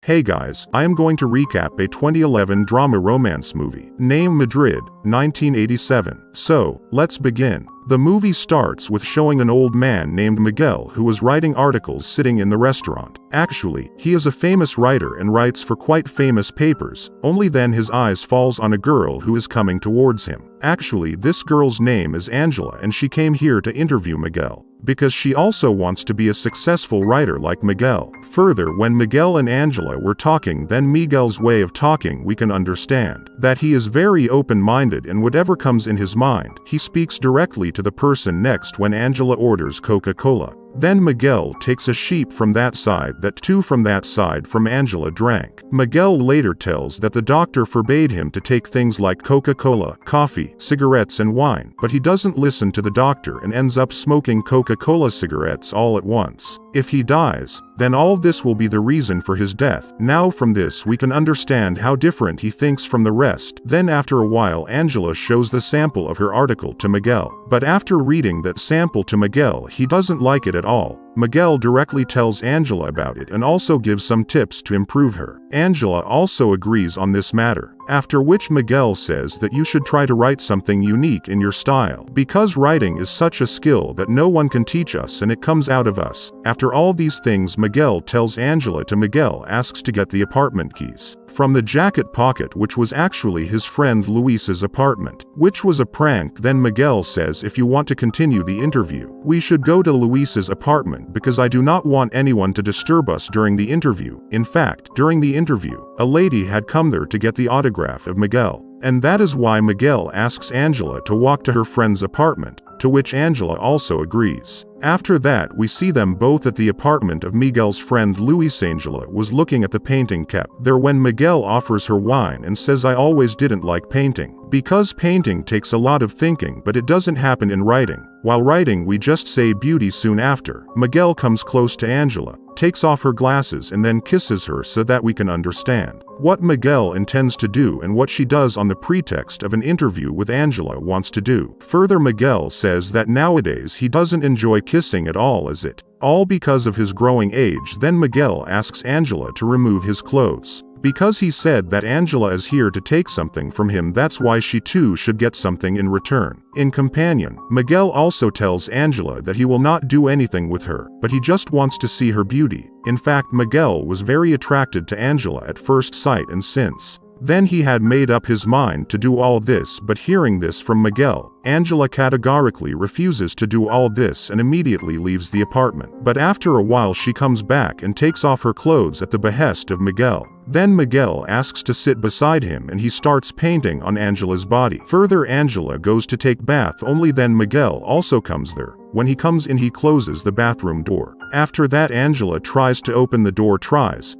Hey guys, I am going to recap a 2011 drama romance movie named Madrid, 1987. So, let's begin. The movie starts with showing an old man named Miguel who was writing articles sitting in the restaurant. Actually, he is a famous writer and writes for quite famous papers. Only then his eyes falls on a girl who is coming towards him. Actually, this girl's name is Angela and she came here to interview Miguel, because she also wants to be a successful writer like Miguel. Further, when Miguel and Angela were talking, then Miguel's way of talking, we can understand that he is very open-minded and whatever comes in his mind, he speaks directly to the person next when Angela orders Coca-Cola. Then Miguel takes a sheep from that side that two from that side from Angela drank. Miguel later tells that the doctor forbade him to take things like Coca-Cola, coffee, cigarettes and wine, but he doesn't listen to the doctor and ends up smoking Coca-Cola cigarettes all at once. If he dies, then all this will be the reason for his death. Now from this we can understand how different he thinks from the rest. Then after a while Angela shows the sample of her article to Miguel. But after reading that sample to Miguel, he doesn't like it at all. Miguel directly tells Angela about it and also gives some tips to improve her. Angela also agrees on this matter, after which Miguel says that you should try to write something unique in your style, because writing is such a skill that no one can teach us and it comes out of us. After all these things, Miguel tells Angela to Miguel asks to get the apartment keys from the jacket pocket, which was actually his friend Luis's apartment, which was a prank. Then Miguel says, if you want to continue the interview, we should go to Luis's apartment because I do not want anyone to disturb us during the interview. In fact, during the interview, a lady had come there to get the autograph of Miguel, and that is why Miguel asks Angela to walk to her friend's apartment, to which Angela also agrees. After that, we see them both at the apartment of Miguel's friend Luis. Angela was looking at the painting kept there when Miguel offers her wine and says, I always didn't like painting, because painting takes a lot of thinking, but it doesn't happen in writing. While writing we just say beauty. Soon after, Miguel comes close to Angela, takes off her glasses and then kisses her so that we can understand what Miguel intends to do and what she does on the pretext of an interview with Angela wants to do. Further, Miguel says that nowadays he doesn't enjoy kissing at all, as it all because of his growing age. Then Miguel asks Angela to remove his clothes, because he said that Angela is here to take something from him, that's why she too should get something in return. In companion, Miguel also tells Angela that he will not do anything with her, but he just wants to see her beauty. In fact, Miguel was very attracted to Angela at first sight, and since then he had made up his mind to do all this, but hearing this from Miguel, Angela categorically refuses to do all this and immediately leaves the apartment. But after a while she comes back and takes off her clothes at the behest of Miguel. Then Miguel asks to sit beside him and he starts painting on Angela's body. Further, Angela goes to take bath, only then Miguel also comes there. When he comes in, he closes the bathroom door. After that, Angela tries to open the door,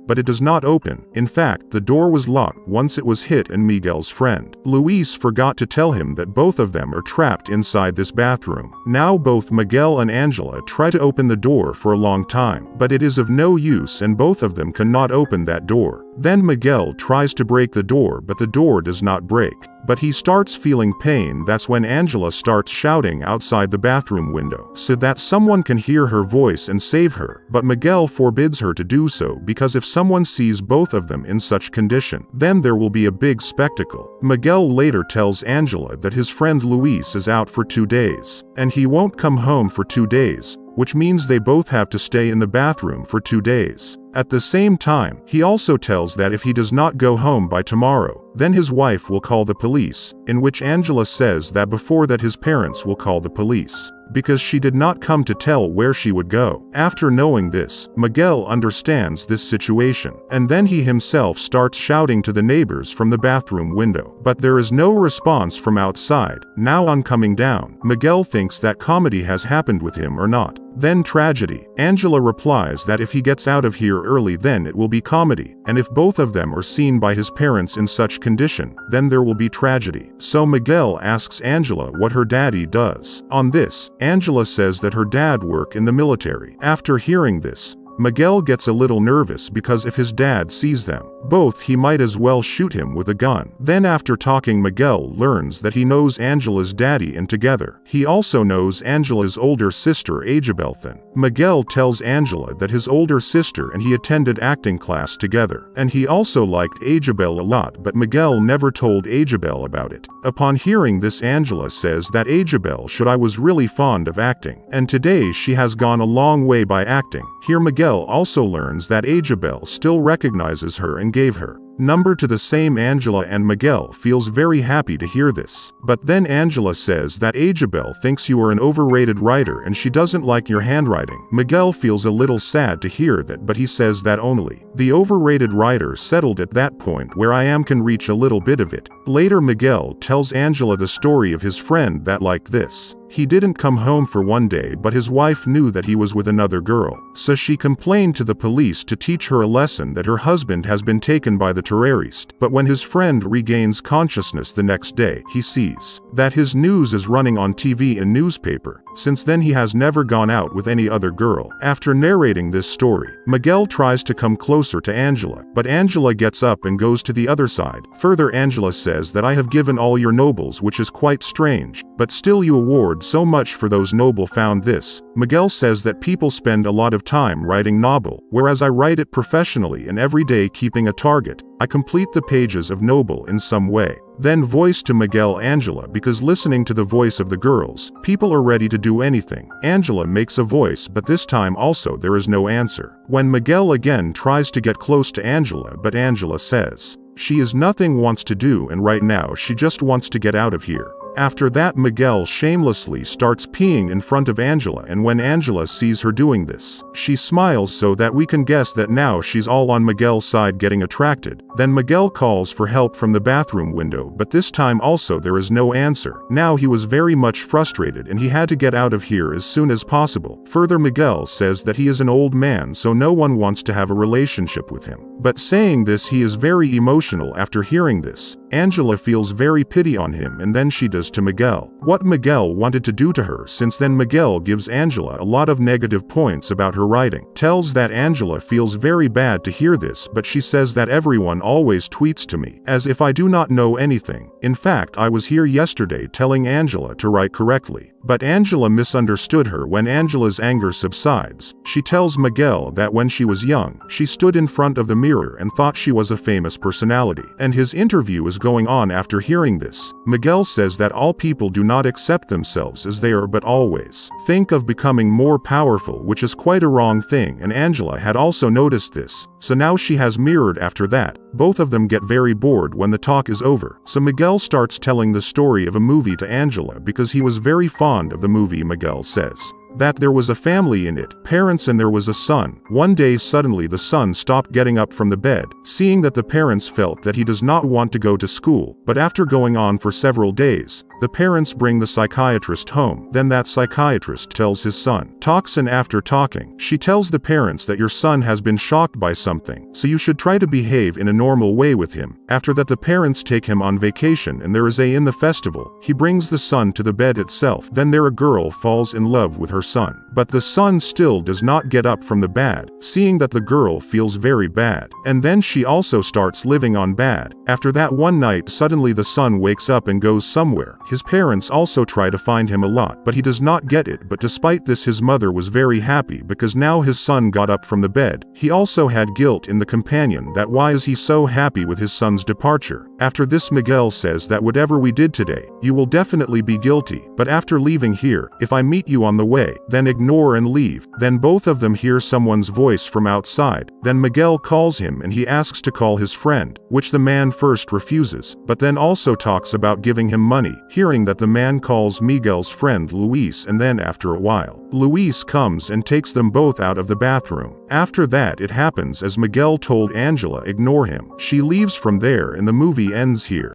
but it does not open. In fact, the door was locked once it was hit, and Miguel's friend Luis forgot to tell him that both of them are trapped inside this bathroom. Now both Miguel and Angela try to open the door for a long time, but it is of no use and both of them cannot open that door. Then Miguel tries to break the door, but the door does not break, but he starts feeling pain. That's when Angela starts shouting outside the bathroom window so that someone can hear her voice and save her, but Miguel forbids her to do so, because if someone sees both of them in such condition, then there will be a big spectacle. Miguel later tells Angela that his friend Luis is out for 2 days, and he won't come home for 2 days, which means they both have to stay in the bathroom for 2 days. At the same time, he also tells that if he does not go home by tomorrow, then his wife will call the police, in which Angela says that before that his parents will call the police, because she did not come to tell where she would go. After knowing this, Miguel understands this situation, and then he himself starts shouting to the neighbors from the bathroom window, but there is no response from outside. Now on coming down, Miguel thinks that comedy has happened with him or not. Then tragedy. Angela replies that if he gets out of here early, then it will be comedy, and if both of them are seen by his parents in such condition, then there will be tragedy. So Miguel asks Angela what her daddy does. On this, Angela says that her dad works in the military. After hearing this, Miguel gets a little nervous because if his dad sees them, Both he might as well shoot him with a gun. Then after talking, Miguel learns that he knows Angela's daddy, and together he also knows Angela's older sister Agabelthan. Miguel tells Angela that his older sister and he attended acting class together, and he also liked Agabel a lot, but Miguel never told Agabel about it. Upon hearing this, Angela says that Agabel should I was really fond of acting, and today she has gone a long way by acting. Here Miguel also learns that Agabel still recognizes her and gave her number to the same Angela, and Miguel feels very happy to hear this. But then Angela says that Agabel thinks you are an overrated writer and she doesn't like your handwriting. Miguel feels a little sad to hear that, but he says that only the overrated writer settled at that point where I am can reach a little bit of it. Later Miguel tells Angela the story of his friend that like this. He didn't come home for one day, but his wife knew that he was with another girl, so she complained to the police to teach her a lesson that her husband has been taken by the terrorist. But when his friend regains consciousness the next day, he sees that his news is running on TV and newspaper. Since then he has never gone out with any other girl. After narrating this story, Miguel tries to come closer to Angela, but Angela gets up and goes to the other side. Further, Angela says that I have given all your nobles, which is quite strange, but still you award so much for those noble found this. Miguel says that people spend a lot of time writing novel, whereas I write it professionally and every day keeping a target. I complete the pages of noble in some way. Then voice to Miguel Angela, because listening to the voice of the girls, people are ready to do anything. Angela makes a voice, but this time also there is no answer. When Miguel again tries to get close to Angela, but Angela says she is nothing wants to do and right now she just wants to get out of here. After that Miguel shamelessly starts peeing in front of Angela, and when Angela sees her doing this, she smiles so that we can guess that now she's all on Miguel's side getting attracted. Then Miguel calls for help from the bathroom window, but this time also there is no answer. Now he was very much frustrated and he had to get out of here as soon as possible. Further, Miguel says that he is an old man so no one wants to have a relationship with him. But saying this he is very emotional after hearing this. Angela feels very pity on him and then she does to Miguel what Miguel wanted to do to her. Since then Miguel gives Angela a lot of negative points about her writing. Tells that Angela feels very bad to hear this, but she says that everyone always tweets to me as if I do not know anything. In fact, I was here yesterday telling Angela to write correctly. But Angela misunderstood her. When Angela's anger subsides, she tells Miguel that when she was young, she stood in front of the mirror and thought she was a famous personality. And his interview is going on. After hearing this, Miguel says that all people do not accept themselves as they are but always think of becoming more powerful, which is quite a wrong thing, and Angela had also noticed this. So now she has mirrored. After that, both of them get very bored when the talk is over. So Miguel starts telling the story of a movie to Angela because he was very fond of the movie. Miguel says that there was a family in it, parents, and there was a son. One day suddenly the son stopped getting up from the bed, seeing that the parents felt that he does not want to go to school. But after going on for several days, the parents bring the psychiatrist home. Then that psychiatrist tells his son talks, and after talking, she tells the parents that your son has been shocked by something, so you should try to behave in a normal way with him. After that the parents take him on vacation and there is in the festival. He brings the son to the bed itself. Then there a girl falls in love with her son, but the son still does not get up from the bed, seeing that the girl feels very bad, and then she also starts living on bad. After that one night suddenly the son wakes up and goes somewhere. His parents also try to find him a lot, but he does not get it. But despite this his mother was very happy because now his son got up from the bed. He also had guilt in the companion that why is he so happy with his son's departure. After this Miguel says that whatever we did today, you will definitely be guilty, but after leaving here, if I meet you on the way, then ignore and leave. Then both of them hear someone's voice from outside. Then Miguel calls him and he asks to call his friend, which the man first refuses, but then also talks about giving him money. Hearing that, the man calls Miguel's friend Luis, and then after a while, Luis comes and takes them both out of the bathroom. After that it happens as Miguel told Angela ignore him. She leaves from there and the movie ends here.